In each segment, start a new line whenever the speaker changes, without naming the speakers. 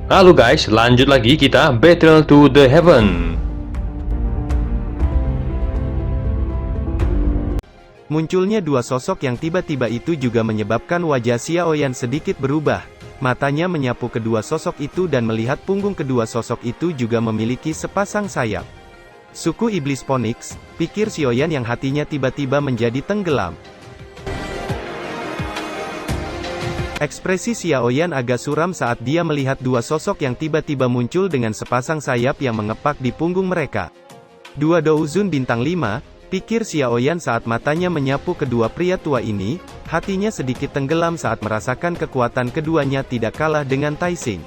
Halo guys, lanjut lagi kita Battle to the Heaven.
Munculnya dua sosok yang tiba-tiba itu juga menyebabkan wajah Xiaoyan sedikit berubah. Matanya menyapu kedua sosok itu dan melihat punggung kedua sosok itu juga memiliki sepasang sayap. Suku Iblis Phoenix, pikir Xiaoyan yang hatinya tiba-tiba menjadi tenggelam. Ekspresi Xiaoyan agak suram saat dia melihat dua sosok yang tiba-tiba muncul dengan sepasang sayap yang mengepak di punggung mereka. Dua Douzun bintang 5, pikir Xiaoyan saat matanya menyapu kedua pria tua ini, hatinya sedikit tenggelam saat merasakan kekuatan keduanya tidak kalah dengan Taixing.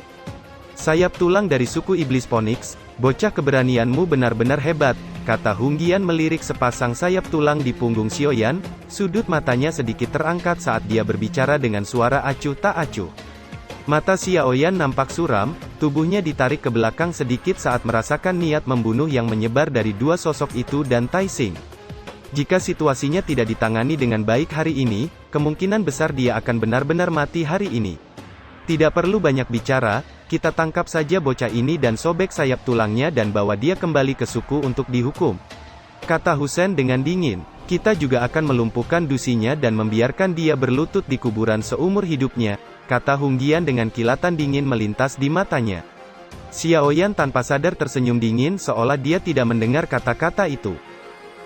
Sayap tulang dari suku Iblis Phoenix, bocah keberanianmu benar-benar hebat, kata Hunggian melirik sepasang sayap tulang di punggung Xiaoyan, sudut matanya sedikit terangkat saat dia berbicara dengan suara acuh tak acuh. Mata Xiaoyan nampak suram, tubuhnya ditarik ke belakang sedikit saat merasakan niat membunuh yang menyebar dari dua sosok itu dan Taixing. Jika situasinya tidak ditangani dengan baik hari ini, kemungkinan besar dia akan benar-benar mati hari ini. Tidak perlu banyak bicara, kita tangkap saja bocah ini dan sobek sayap tulangnya dan bawa dia kembali ke suku untuk dihukum. Kata Husen dengan dingin, kita juga akan melumpuhkan dusinya dan membiarkan dia berlutut di kuburan seumur hidupnya, kata Hunggian dengan kilatan dingin melintas di matanya. Xiaoyan tanpa sadar tersenyum dingin seolah dia tidak mendengar kata-kata itu.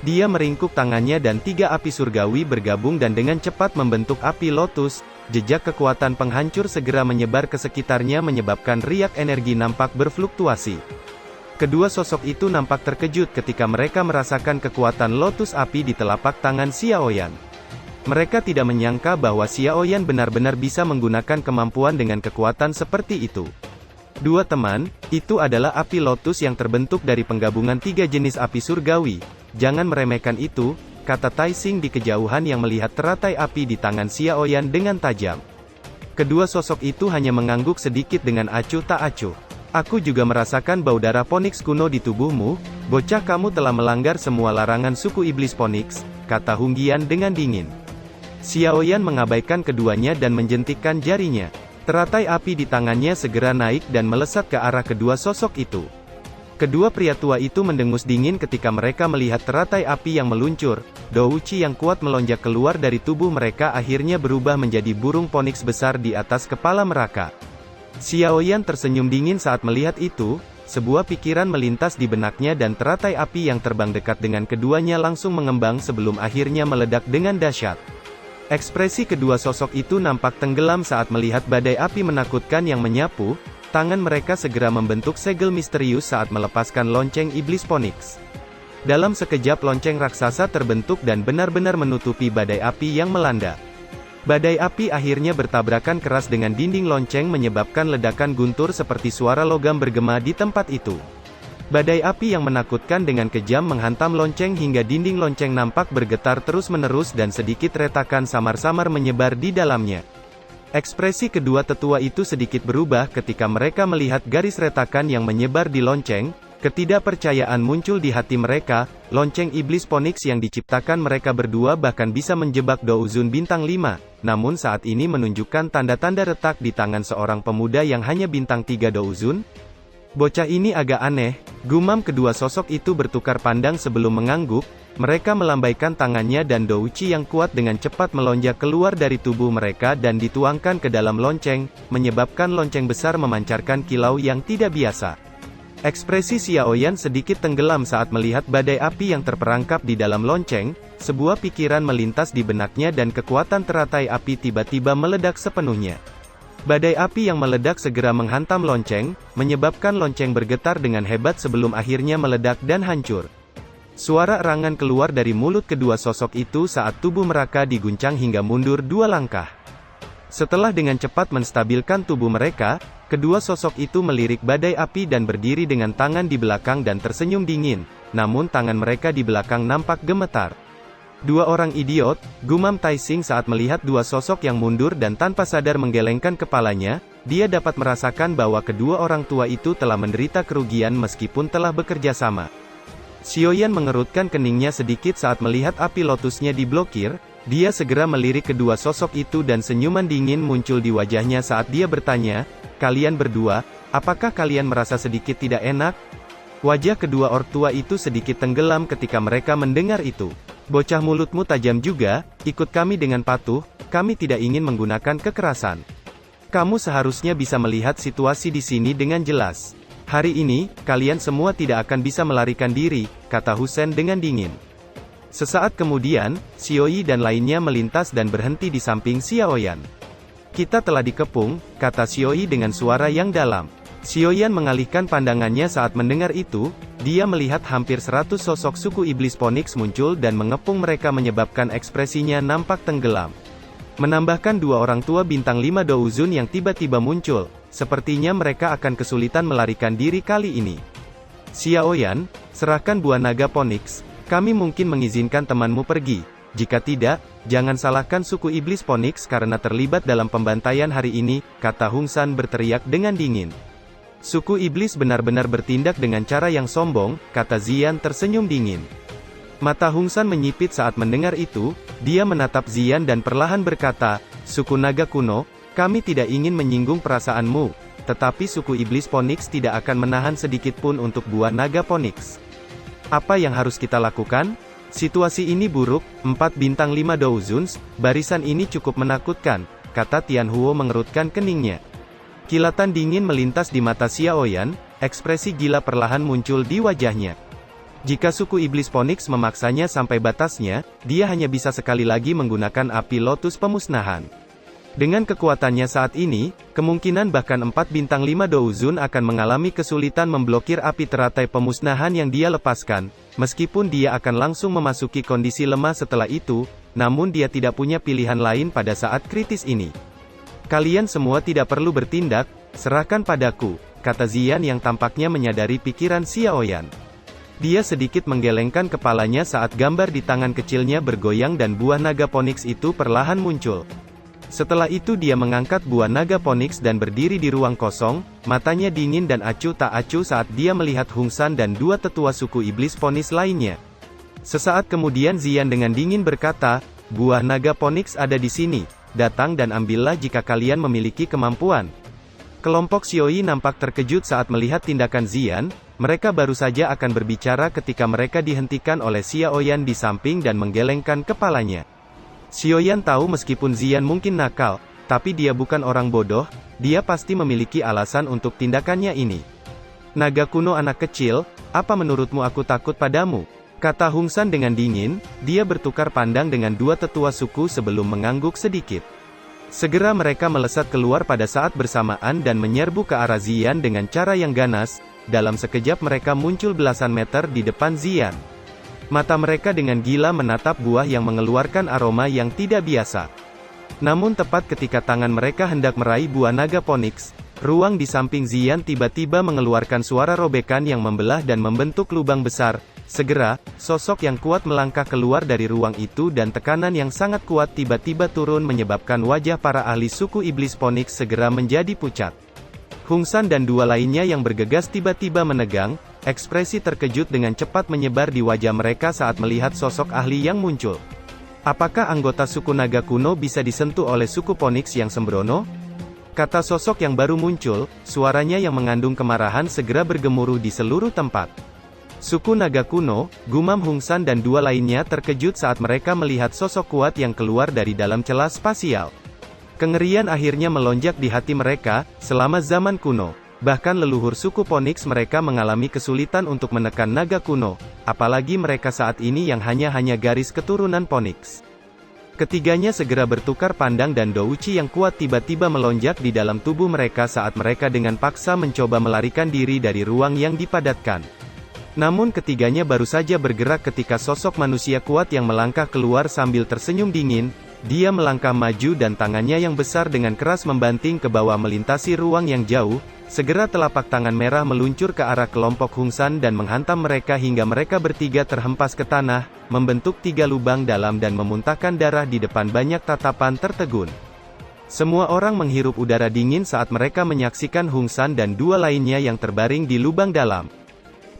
Dia meringkuk tangannya dan tiga api surgawi bergabung dan dengan cepat membentuk api lotus. Jejak kekuatan penghancur segera menyebar ke sekitarnya menyebabkan riak energi nampak berfluktuasi. Kedua sosok itu nampak terkejut ketika mereka merasakan kekuatan lotus api di telapak tangan Xiaoyan. Mereka tidak menyangka bahwa Xiaoyan benar-benar bisa menggunakan kemampuan dengan kekuatan seperti itu. Dua teman, itu adalah api lotus yang terbentuk dari penggabungan tiga jenis api surgawi. Jangan meremehkan itu, kata Taixing di kejauhan yang melihat teratai api di tangan Xiaoyan dengan tajam. Kedua sosok itu hanya mengangguk sedikit dengan acuh tak acuh. Aku juga merasakan bau darah Phoenix kuno di tubuhmu, bocah kamu telah melanggar semua larangan suku Iblis Phoenix, kata Hunggian dengan dingin. Xiaoyan mengabaikan keduanya dan menjentikkan jarinya. Teratai api di tangannya segera naik dan melesat ke arah kedua sosok itu. Kedua pria tua itu mendengus dingin ketika mereka melihat teratai api yang meluncur. Douchi yang kuat melonjak keluar dari tubuh mereka akhirnya berubah menjadi burung Phoenix besar di atas kepala mereka. Xiaoyan tersenyum dingin saat melihat itu, sebuah pikiran melintas di benaknya dan teratai api yang terbang dekat dengan keduanya langsung mengembang sebelum akhirnya meledak dengan dahsyat. Ekspresi kedua sosok itu nampak tenggelam saat melihat badai api menakutkan yang menyapu. Tangan mereka segera membentuk segel misterius saat melepaskan lonceng Iblis Phoenix. Dalam sekejap lonceng raksasa terbentuk dan benar-benar menutupi badai api yang melanda. Badai api akhirnya bertabrakan keras dengan dinding lonceng menyebabkan ledakan guntur seperti suara logam bergema di tempat itu. Badai api yang menakutkan dengan kejam menghantam lonceng hingga dinding lonceng nampak bergetar terus-menerus dan sedikit retakan samar-samar menyebar di dalamnya. Ekspresi kedua tetua itu sedikit berubah ketika mereka melihat garis retakan yang menyebar di lonceng. Ketidakpercayaan muncul di hati mereka, lonceng Iblis Phoenix yang diciptakan mereka berdua bahkan bisa menjebak Douzun bintang 5, namun saat ini menunjukkan tanda-tanda retak di tangan seorang pemuda yang hanya bintang 3 Douzun. Bocah ini agak aneh, gumam kedua sosok itu bertukar pandang sebelum mengangguk. Mereka melambaikan tangannya dan Douchi yang kuat dengan cepat melonjak keluar dari tubuh mereka dan dituangkan ke dalam lonceng, menyebabkan lonceng besar memancarkan kilau yang tidak biasa. Ekspresi Xiaoyan sedikit tenggelam saat melihat badai api yang terperangkap di dalam lonceng. Sebuah pikiran melintas di benaknya dan kekuatan teratai api tiba-tiba meledak sepenuhnya. Badai api yang meledak segera menghantam lonceng, menyebabkan lonceng bergetar dengan hebat sebelum akhirnya meledak dan hancur. Suara erangan keluar dari mulut kedua sosok itu saat tubuh mereka diguncang hingga mundur 2 langkah. Setelah dengan cepat menstabilkan tubuh mereka, kedua sosok itu melirik badai api dan berdiri dengan tangan di belakang dan tersenyum dingin, namun tangan mereka di belakang nampak gemetar. Dua orang idiot, gumam Taixing saat melihat dua sosok yang mundur dan tanpa sadar menggelengkan kepalanya. Dia dapat merasakan bahwa kedua orang tua itu telah menderita kerugian meskipun telah bekerja sama. Xiaoyan mengerutkan keningnya sedikit saat melihat api lotusnya diblokir. Dia segera melirik kedua sosok itu dan senyuman dingin muncul di wajahnya saat dia bertanya, "Kalian berdua, apakah kalian merasa sedikit tidak enak?" Wajah kedua ortua itu sedikit tenggelam ketika mereka mendengar itu. "Bocah mulutmu tajam juga, ikut kami dengan patuh, kami tidak ingin menggunakan kekerasan. Kamu seharusnya bisa melihat situasi di sini dengan jelas. Hari ini, kalian semua tidak akan bisa melarikan diri," kata Husen dengan dingin. Sesaat kemudian, Xiaoyi dan lainnya melintas dan berhenti di samping Xiaoyan. "Kita telah dikepung," kata Xiaoyi dengan suara yang dalam. Xiaoyan mengalihkan pandangannya saat mendengar itu, dia melihat hampir 100 sosok suku iblis Phoenix muncul dan mengepung mereka menyebabkan ekspresinya nampak tenggelam. Menambahkan dua orang tua bintang 5 Douzun yang tiba-tiba muncul, sepertinya mereka akan kesulitan melarikan diri kali ini. "Xiaoyan, serahkan buah naga Phoenix. Kami mungkin mengizinkan temanmu pergi. Jika tidak, jangan salahkan suku iblis Phoenix karena terlibat dalam pembantaian hari ini," kata Hung San berteriak dengan dingin. "Suku iblis benar-benar bertindak dengan cara yang sombong," kata Ziyan tersenyum dingin. Mata Hung San menyipit saat mendengar itu, dia menatap Ziyan dan perlahan berkata, "Suku naga kuno, kami tidak ingin menyinggung perasaanmu, tetapi suku iblis Phoenix tidak akan menahan sedikit pun untuk buah naga Phoenix. Apa yang harus kita lakukan? Situasi ini buruk, 4 bintang 5 Douzuns, barisan ini cukup menakutkan," kata Tianhuo mengerutkan keningnya. Kilatan dingin melintas di mata Xiaoyan, ekspresi gila perlahan muncul di wajahnya. Jika suku iblis Phoenix memaksanya sampai batasnya, dia hanya bisa sekali lagi menggunakan api lotus pemusnahan. Dengan kekuatannya saat ini, kemungkinan bahkan 4 bintang 5 Douzun akan mengalami kesulitan memblokir api teratai pemusnahan yang dia lepaskan, meskipun dia akan langsung memasuki kondisi lemah setelah itu, namun dia tidak punya pilihan lain pada saat kritis ini. "Kalian semua tidak perlu bertindak, serahkan padaku," kata Ziyan yang tampaknya menyadari pikiran Xiaoyan. Dia sedikit menggelengkan kepalanya saat gambar di tangan kecilnya bergoyang dan buah naga Phoenix itu perlahan muncul. Setelah itu dia mengangkat buah naga Phoenix dan berdiri di ruang kosong, matanya dingin dan acuh tak acuh saat dia melihat Hung San dan dua tetua suku iblis Phoenix lainnya. Sesaat kemudian Ziyan dengan dingin berkata, "Buah naga Phoenix ada di sini, datang dan ambillah jika kalian memiliki kemampuan." Kelompok Xiaoyi nampak terkejut saat melihat tindakan Ziyan, mereka baru saja akan berbicara ketika mereka dihentikan oleh Xiaoyan di samping dan menggelengkan kepalanya. Xiaoyan tahu meskipun Ziyan mungkin nakal, tapi dia bukan orang bodoh, dia pasti memiliki alasan untuk tindakannya ini. "Naga kuno anak kecil, apa menurutmu aku takut padamu?" kata Hung San dengan dingin, dia bertukar pandang dengan dua tetua suku sebelum mengangguk sedikit. Segera mereka melesat keluar pada saat bersamaan dan menyerbu ke arah Ziyan dengan cara yang ganas, dalam sekejap mereka muncul belasan meter di depan Ziyan. Mata mereka dengan gila menatap buah yang mengeluarkan aroma yang tidak biasa. Namun tepat ketika tangan mereka hendak meraih buah naga Phoenix, ruang di samping Ziyan tiba-tiba mengeluarkan suara robekan yang membelah dan membentuk lubang besar. Segera, sosok yang kuat melangkah keluar dari ruang itu dan tekanan yang sangat kuat tiba-tiba turun menyebabkan wajah para ahli suku iblis Phoenix segera menjadi pucat. Hung San dan dua lainnya yang bergegas tiba-tiba menegang, ekspresi terkejut dengan cepat menyebar di wajah mereka saat melihat sosok ahli yang muncul. Apakah anggota suku naga kuno bisa disentuh oleh suku Phoenix yang sembrono? Kata sosok yang baru muncul, suaranya yang mengandung kemarahan segera bergemuruh di seluruh tempat. "Suku naga kuno," gumam Hung San dan dua lainnya terkejut saat mereka melihat sosok kuat yang keluar dari dalam celah spasial. Kengerian akhirnya melonjak di hati mereka, selama zaman kuno. Bahkan leluhur suku Phoenix mereka mengalami kesulitan untuk menekan naga kuno, apalagi mereka saat ini yang hanya garis keturunan Phoenix. Ketiganya segera bertukar pandang dan douci yang kuat tiba-tiba melonjak di dalam tubuh mereka saat mereka dengan paksa mencoba melarikan diri dari ruang yang dipadatkan. Namun ketiganya baru saja bergerak ketika sosok manusia kuat yang melangkah keluar sambil tersenyum dingin. Dia melangkah maju dan tangannya yang besar dengan keras membanting ke bawah melintasi ruang yang jauh. Segera telapak tangan merah meluncur ke arah kelompok Hung San dan menghantam mereka hingga mereka bertiga terhempas ke tanah, membentuk 3 lubang dalam dan memuntahkan darah di depan banyak tatapan tertegun. Semua orang menghirup udara dingin saat mereka menyaksikan Hung San dan dua lainnya yang terbaring di lubang dalam.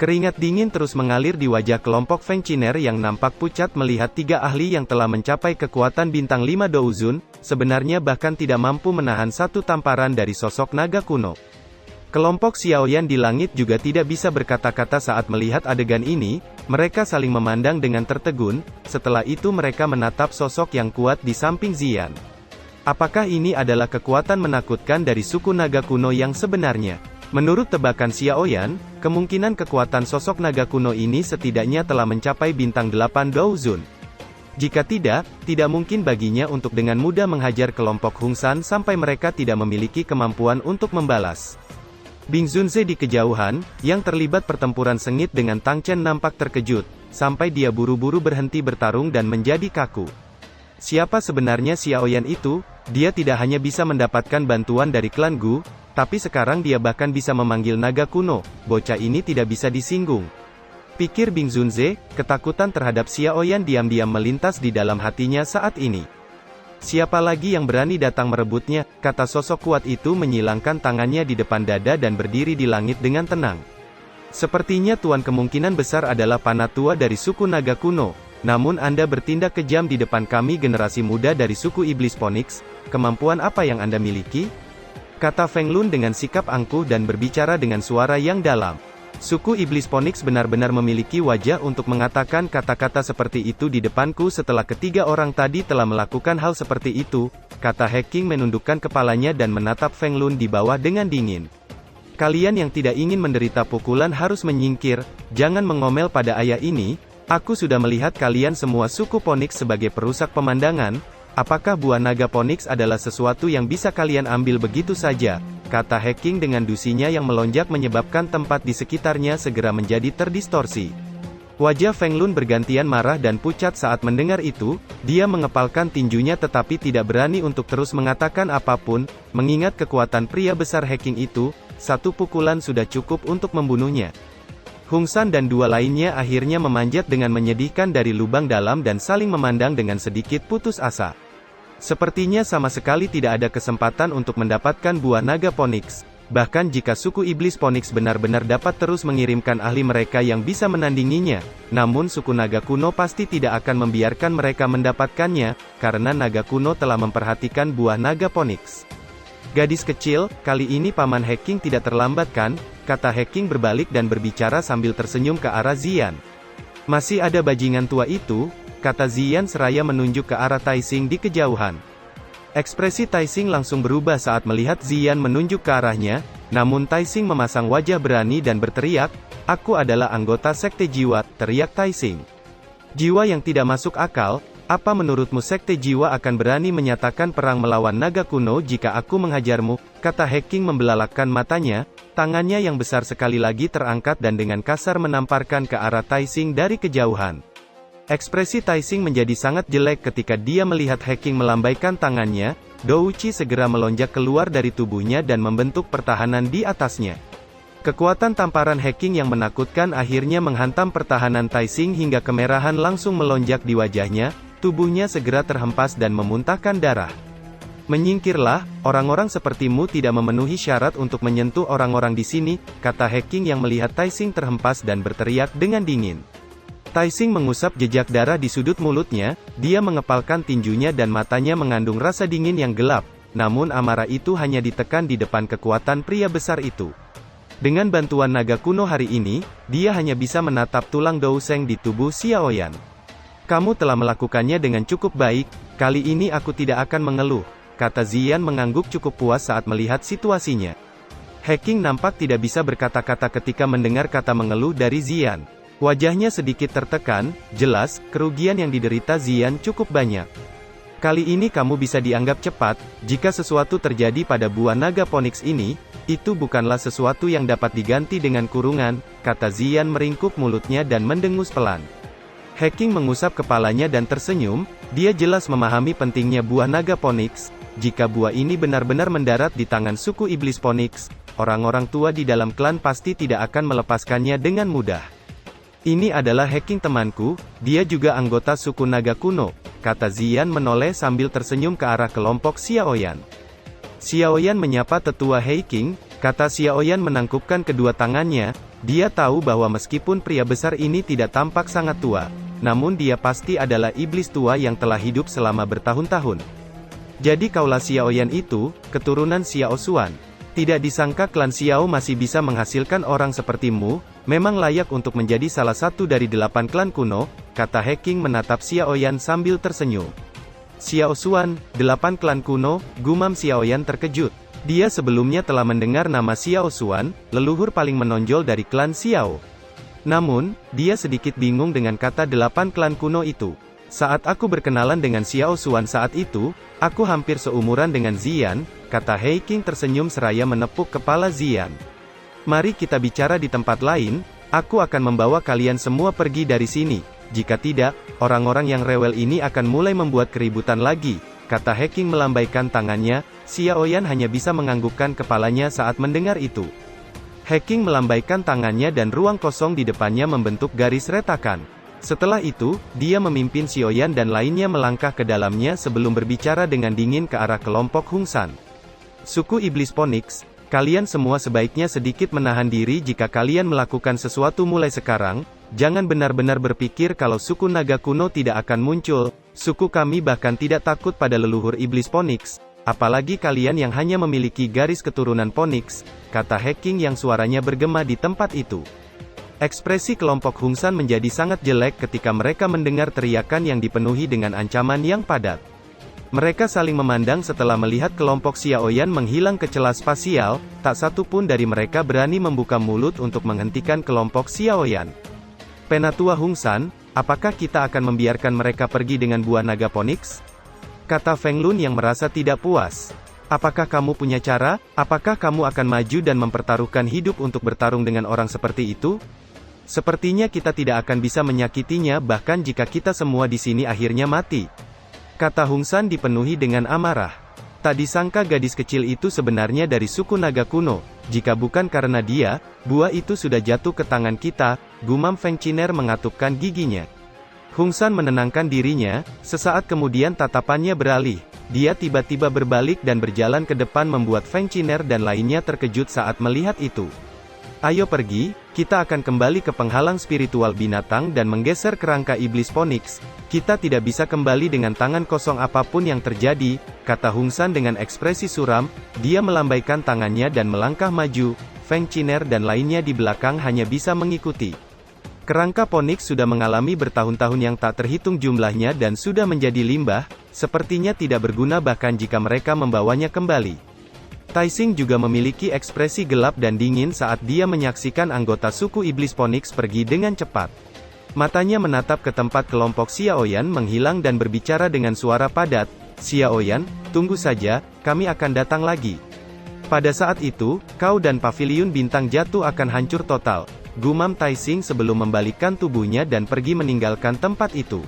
Keringat dingin terus mengalir di wajah kelompok Feng Chiner yang nampak pucat melihat 3 ahli yang telah mencapai kekuatan bintang 5 Douzun, sebenarnya bahkan tidak mampu menahan satu tamparan dari sosok naga kuno. Kelompok Xiaoyan di langit juga tidak bisa berkata-kata saat melihat adegan ini, mereka saling memandang dengan tertegun, setelah itu mereka menatap sosok yang kuat di samping Ziyan. Apakah ini adalah kekuatan menakutkan dari suku naga kuno yang sebenarnya? Menurut tebakan Xiaoyan, kemungkinan kekuatan sosok naga kuno ini setidaknya telah mencapai bintang 8 Douzun. Jika tidak mungkin baginya untuk dengan mudah menghajar kelompok Hung San sampai mereka tidak memiliki kemampuan untuk membalas. Bing Zunze di kejauhan, yang terlibat pertempuran sengit dengan Tang Chen nampak terkejut, sampai dia buru-buru berhenti bertarung dan menjadi kaku. Siapa sebenarnya Xiaoyan itu? Dia tidak hanya bisa mendapatkan bantuan dari klan Gu, tapi sekarang dia bahkan bisa memanggil naga kuno, bocah ini tidak bisa disinggung. Pikir Bing Zunze, ketakutan terhadap Xiaoyan diam-diam melintas di dalam hatinya saat ini. Siapa lagi yang berani datang merebutnya, kata sosok kuat itu menyilangkan tangannya di depan dada dan berdiri di langit dengan tenang. Sepertinya tuan kemungkinan besar adalah panatua dari suku naga kuno, namun Anda bertindak kejam di depan kami generasi muda dari suku Iblis Phoenix, kemampuan apa yang Anda miliki? Kata Feng Lun dengan sikap angkuh dan berbicara dengan suara yang dalam. Suku Iblis Phoenix benar-benar memiliki wajah untuk mengatakan kata-kata seperti itu di depanku setelah ketiga orang tadi telah melakukan hal seperti itu, kata He King menundukkan kepalanya dan menatap Feng Lun di bawah dengan dingin. Kalian yang tidak ingin menderita pukulan harus menyingkir, jangan mengomel pada ayah ini, aku sudah melihat kalian semua suku Phoenix sebagai perusak pemandangan. Apakah buah naga Phoenix adalah sesuatu yang bisa kalian ambil begitu saja? Kata He King dengan dusinya yang melonjak menyebabkan tempat di sekitarnya segera menjadi terdistorsi. Wajah Feng Lun bergantian marah dan pucat saat mendengar itu, dia mengepalkan tinjunya tetapi tidak berani untuk terus mengatakan apapun, mengingat kekuatan pria besar He King itu, satu pukulan sudah cukup untuk membunuhnya. Hung San dan dua lainnya akhirnya memanjat dengan menyedihkan dari lubang dalam dan saling memandang dengan sedikit putus asa. Sepertinya sama sekali tidak ada kesempatan untuk mendapatkan buah naga Phoenix. Bahkan jika suku Iblis Phoenix benar-benar dapat terus mengirimkan ahli mereka yang bisa menandinginya, namun suku naga kuno pasti tidak akan membiarkan mereka mendapatkannya, karena naga kuno telah memperhatikan buah naga Phoenix. Gadis kecil, kali ini Paman He King tidak terlambat kan? Kata He King berbalik dan berbicara sambil tersenyum ke arah Ziyan. Masih ada bajingan tua itu, kata Ziyan seraya menunjuk ke arah Taixing di kejauhan. Ekspresi Taixing langsung berubah saat melihat Ziyan menunjuk ke arahnya, namun Taixing memasang wajah berani dan berteriak, aku adalah anggota Sekte Jiwa, teriak Taixing. Jiwa yang tidak masuk akal, apa menurutmu Sekte Jiwa akan berani menyatakan perang melawan naga kuno jika aku menghajarmu? Kata He King membelalakkan matanya, tangannya yang besar sekali lagi terangkat dan dengan kasar menamparkan ke arah Taixing dari kejauhan. Ekspresi Taixing menjadi sangat jelek ketika dia melihat He King melambaikan tangannya, Douchi segera melonjak keluar dari tubuhnya dan membentuk pertahanan di atasnya. Kekuatan tamparan He King yang menakutkan akhirnya menghantam pertahanan Taixing hingga kemerahan langsung melonjak di wajahnya, tubuhnya segera terhempas dan memuntahkan darah. Menyingkirlah, orang-orang sepertimu tidak memenuhi syarat untuk menyentuh orang-orang di sini, kata He King yang melihat Taixing terhempas dan berteriak dengan dingin. Taixing mengusap jejak darah di sudut mulutnya, dia mengepalkan tinjunya dan matanya mengandung rasa dingin yang gelap, namun amarah itu hanya ditekan di depan kekuatan pria besar itu. Dengan bantuan naga kuno hari ini, dia hanya bisa menatap tulang Douseng di tubuh Xiaoyan. Kamu telah melakukannya dengan cukup baik, kali ini aku tidak akan mengeluh, kata Ziyan mengangguk cukup puas saat melihat situasinya. He King nampak tidak bisa berkata-kata ketika mendengar kata mengeluh dari Ziyan. Wajahnya sedikit tertekan, jelas, kerugian yang diderita Ziyan cukup banyak. Kali ini kamu bisa dianggap cepat, jika sesuatu terjadi pada buah naga Phoenix ini, itu bukanlah sesuatu yang dapat diganti dengan kurungan, kata Ziyan meringkuk mulutnya dan mendengus pelan. He King mengusap kepalanya dan tersenyum, dia jelas memahami pentingnya buah naga Phoenix, jika buah ini benar-benar mendarat di tangan suku Iblis Phoenix, orang-orang tua di dalam klan pasti tidak akan melepaskannya dengan mudah. Ini adalah He King temanku, dia juga anggota suku naga kuno, kata Ziyan menoleh sambil tersenyum ke arah kelompok Xiaoyan. Xiaoyan menyapa tetua He King, kata Xiaoyan menangkupkan kedua tangannya, Dia tahu bahwa meskipun pria besar ini tidak tampak sangat tua, namun dia pasti adalah iblis tua yang telah hidup selama bertahun-tahun. Jadi kaulah Xiao Yan itu, keturunan Xiao Xuan. Tidak disangka klan Xiao masih bisa menghasilkan orang sepertimu, memang layak untuk menjadi salah satu dari 8 klan kuno, kata He King menatap Xiao Yan sambil tersenyum. Xiao Xuan, 8 klan kuno, gumam Xiao Yan terkejut. Dia sebelumnya telah mendengar nama Xiao Xuan, leluhur paling menonjol dari klan Xiao. Namun, dia sedikit bingung dengan kata 8 klan kuno itu. Saat aku berkenalan dengan Xiao Xuan saat itu, aku hampir seumuran dengan Ziyan, kata He King tersenyum seraya menepuk kepala Ziyan. Mari kita bicara di tempat lain, aku akan membawa kalian semua pergi dari sini. Jika tidak, orang-orang yang rewel ini akan mulai membuat keributan lagi, kata He King melambaikan tangannya. Xiao Yan hanya bisa menganggukkan kepalanya saat mendengar itu. He King melambaikan tangannya dan ruang kosong di depannya membentuk garis retakan. Setelah itu, dia memimpin Xiao Yan dan lainnya melangkah ke dalamnya sebelum berbicara dengan dingin ke arah kelompok Hung San. Suku Iblis Phoenix, kalian semua sebaiknya sedikit menahan diri jika kalian melakukan sesuatu mulai sekarang, jangan benar-benar berpikir kalau suku naga kuno tidak akan muncul, suku kami bahkan tidak takut pada leluhur Iblis Phoenix, apalagi kalian yang hanya memiliki garis keturunan Phoenix, kata He King yang suaranya bergema di tempat itu. Ekspresi kelompok Hung San menjadi sangat jelek ketika mereka mendengar teriakan yang dipenuhi dengan ancaman yang padat. Mereka saling memandang setelah melihat kelompok Xiao Yan menghilang ke celah spasial, tak satu pun dari mereka berani membuka mulut untuk menghentikan kelompok Xiao Yan. Penatua Hung San, apakah kita akan membiarkan mereka pergi dengan buah naga Phoenix? Kata Feng Lun yang merasa tidak puas. Apakah kamu punya cara? Apakah kamu akan maju dan mempertaruhkan hidup untuk bertarung dengan orang seperti itu? Sepertinya kita tidak akan bisa menyakitinya bahkan jika kita semua di sini akhirnya mati. Kata Hung San dipenuhi dengan amarah. Tak disangka gadis kecil itu sebenarnya dari suku naga kuno. Jika bukan karena dia, buah itu sudah jatuh ke tangan kita, gumam Feng Chiner mengatupkan giginya. Hung San menenangkan dirinya, sesaat kemudian tatapannya beralih. Dia tiba-tiba berbalik dan berjalan ke depan membuat Feng Chiner dan lainnya terkejut saat melihat itu. Ayo pergi, kita akan kembali ke penghalang spiritual binatang dan menggeser kerangka Iblis Phoenix. Kita tidak bisa kembali dengan tangan kosong apapun yang terjadi, kata Hung San dengan ekspresi suram. Dia melambaikan tangannya dan melangkah maju. Feng Chiner dan lainnya di belakang hanya bisa mengikuti. Kerangka Phoenix sudah mengalami bertahun-tahun yang tak terhitung jumlahnya dan sudah menjadi limbah, sepertinya tidak berguna bahkan jika mereka membawanya kembali. Taixing juga memiliki ekspresi gelap dan dingin saat dia menyaksikan anggota suku Iblis Phoenix pergi dengan cepat. Matanya menatap ke tempat kelompok Xiao Yan menghilang dan berbicara dengan suara padat, Xiao Yan, tunggu saja, kami akan datang lagi. Pada saat itu, kau dan paviliun bintang jatuh akan hancur total, gumam Taixing sebelum membalikkan tubuhnya dan pergi meninggalkan tempat itu.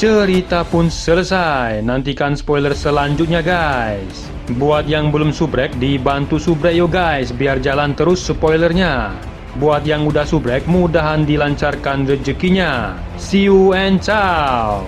Cerita pun selesai, nantikan spoiler selanjutnya guys. Buat yang belum subrek, dibantu subrek yo guys, biar jalan terus spoilernya. Buat yang udah subrek, mudahan dilancarkan rezekinya. See you and ciao.